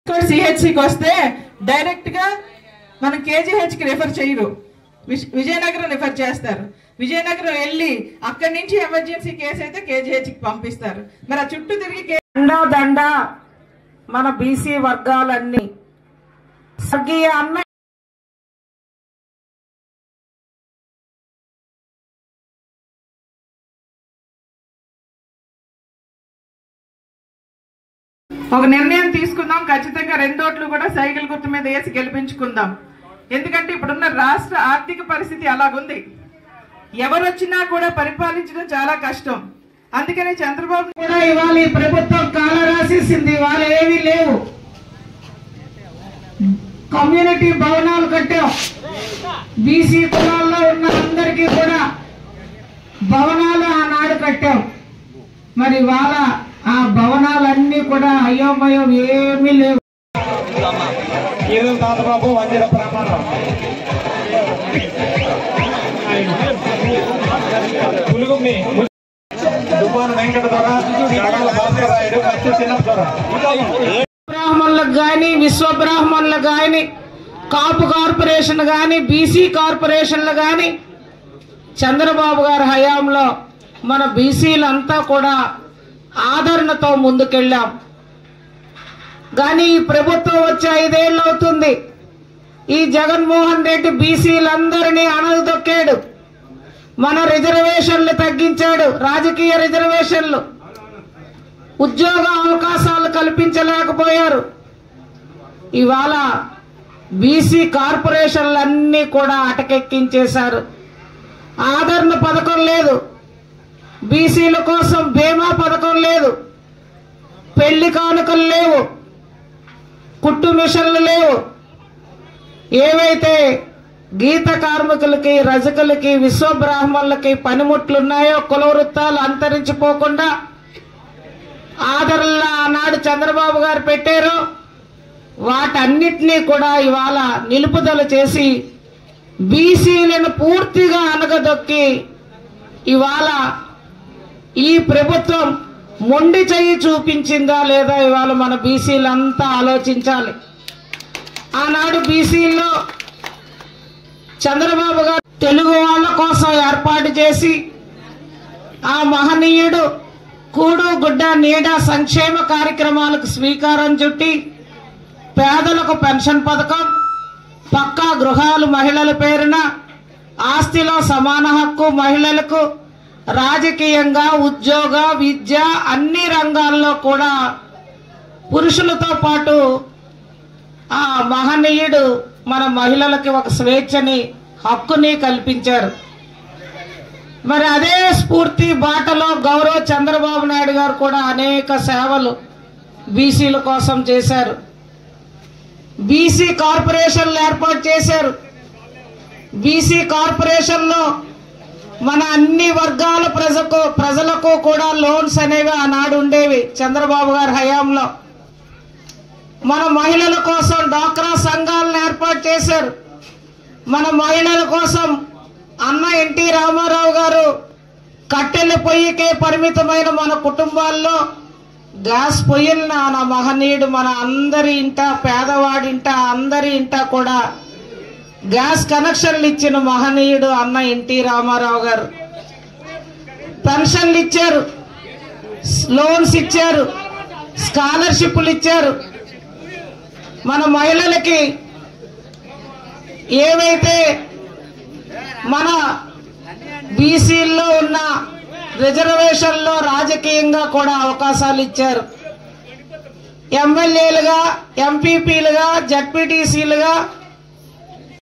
సిహెచ్సికి వస్తే డైరెక్ట్ గా మన కేజీహెచ్ కి రిఫర్ చేయరు, విజయనగరం రిఫర్ చేస్తారు. విజయనగరం వెళ్ళి అక్కడి నుంచి ఎమర్జెన్సీ కేసు అయితే కేజీహెచ్ కి పంపిస్తారు. మరి ఆ చుట్టూ తిరిగి దండ మన బీసీ వర్గాలన్నీ స్వర్గీయ అన్న ఒక నిర్ణయం తీసుకుందాం. ఖచ్చితంగా 2 ఓట్లు కూడా సైకిల్ గుర్తు మీద వేసి గెలిపించుకుందాం. ఎందుకంటే ఇప్పుడున్న రాష్ట్ర ఆర్థిక పరిస్థితి అలాగుంది. ఎవరు వచ్చినా కూడా పరిపాలించడం చాలా కష్టం. అందుకని చంద్రబాబు కూడా ఇవాళ ఈ ప్రభుత్వం కాల రాసేసింది. వాళ్ళు ఏమీ లేవు. కమ్యూనిటీ భవనాలు కట్టాం. బీసీ కులాల్లో ఉన్న అందరికీ కూడా భవనాలు ఆనాడు కట్టాం. మరి వాళ్ళ ఆ భవనాలన్నీ కూడా అయోమయం ఏమీ లేవు. తాతబాబు వంజర ప్రమాణం బ్రాహ్మణులకు గాని, విశ్వ బ్రాహ్మణులకు గాని, కాపు కార్పొరేషన్ గాని, బీసీ కార్పొరేషన్లు గాని చంద్రబాబు గారి హయాంలో మన బీసీలంతా కూడా ఆదరణతో ముందుకెళ్ళాం. కానీ ఈ ప్రభుత్వం వచ్చి 5 ఏళ్ళు అవుతుంది. ఈ జగన్మోహన్ రెడ్డి బీసీలందరినీ అణగదొక్కాడు. మన రిజర్వేషన్లు తగ్గించాడు. రాజకీయ రిజర్వేషన్లు, ఉద్యోగ అవకాశాలు కల్పించలేకపోయారు. ఇవాళ బీసీ కార్పొరేషన్లన్నీ కూడా అటకెక్కించేశారు. ఆదరణ పథకం లేదు, బీసీల కోసం బీమా పథకం లేదు, పెళ్లి కానుకలు లేవు, కుట్టు మిషన్లు లేవు. ఏవైతే గీత కార్మికులకి, రజకులకి, విశ్వ బ్రాహ్మణులకి పనిముట్లున్నాయో కుల వృత్తాలు అంతరించిపోకుండా ఆదరణలో ఆనాడు చంద్రబాబు గారు పెట్టారు. వాటన్నిటినీ కూడా ఇవాళ నిలుపుదల చేసి బీసీలను పూర్తిగా అనగదొక్కి ఇవాళ ఈ ప్రభుత్వం మొండి చెయ్యి చూపించిందా లేదా ఇవాళ మన బీసీలంతా ఆలోచించాలి. ఆనాడు బీసీల్లో చంద్రబాబు గారు తెలుగు వాళ్ళ కోసం ఏర్పాటు చేసి ఆ మహనీయుడు కూడు గుడ్డ నీడ సంక్షేమ కార్యక్రమాలకు స్వీకారం చుట్టి పేదలకు పెన్షన్ పథకం, పక్కా గృహాలు మహిళల పేరున, ఆస్తిలో సమాన హక్కు మహిళలకు, రాజకీయంగా, ఉద్యోగ, విద్య అన్ని రంగాల్లో కూడా పురుషులతో పాటు ఆ మహనీయుడు మన మహిళలకి ఒక స్వేచ్ఛని, హక్కుని కల్పించారు. మరి అదే స్ఫూర్తి బాటలో గౌరవ చంద్రబాబు నాయుడు గారు కూడా అనేక సేవలు బీసీల కోసం చేశారు. బీసీ కార్పొరేషన్లు ఏర్పాటు చేశారు. బీసీ కార్పొరేషన్లో మన అన్ని వర్గాల ప్రజలకు కూడా లోన్స్ అనేవి ఆనాడు ఉండేవి చంద్రబాబు గారి హయాంలో. మన మహిళల కోసం డ్వాక్రా సంఘాలను ఏర్పాటు చేశారు. మన మహిళల కోసం అన్న ఎన్టీ రామారావు గారు కట్టెల పొయ్యికే పరిమితమైన మన కుటుంబాల్లో గ్యాస్ పొయ్యిలను నా మహనీయుడు మన అందరి ఇంట, పేదవాడింట, అందరి ఇంట కూడా గ్యాస్ కనెక్షన్లు ఇచ్చిన మహనీయుడు అన్న ఎన్టీ రామారావు గారు. పెన్షన్లు ఇచ్చారు, లోన్స్ ఇచ్చారు, స్కాలర్షిప్లు ఇచ్చారు. మన మహిళలకి ఏవైతే మన బీసీల్లో ఉన్న రిజర్వేషన్లో రాజకీయంగా కూడా అవకాశాలు ఇచ్చారు. ఎమ్మెల్యేలుగా, ఎంపీపీలుగా, జడ్పీటీసీలుగా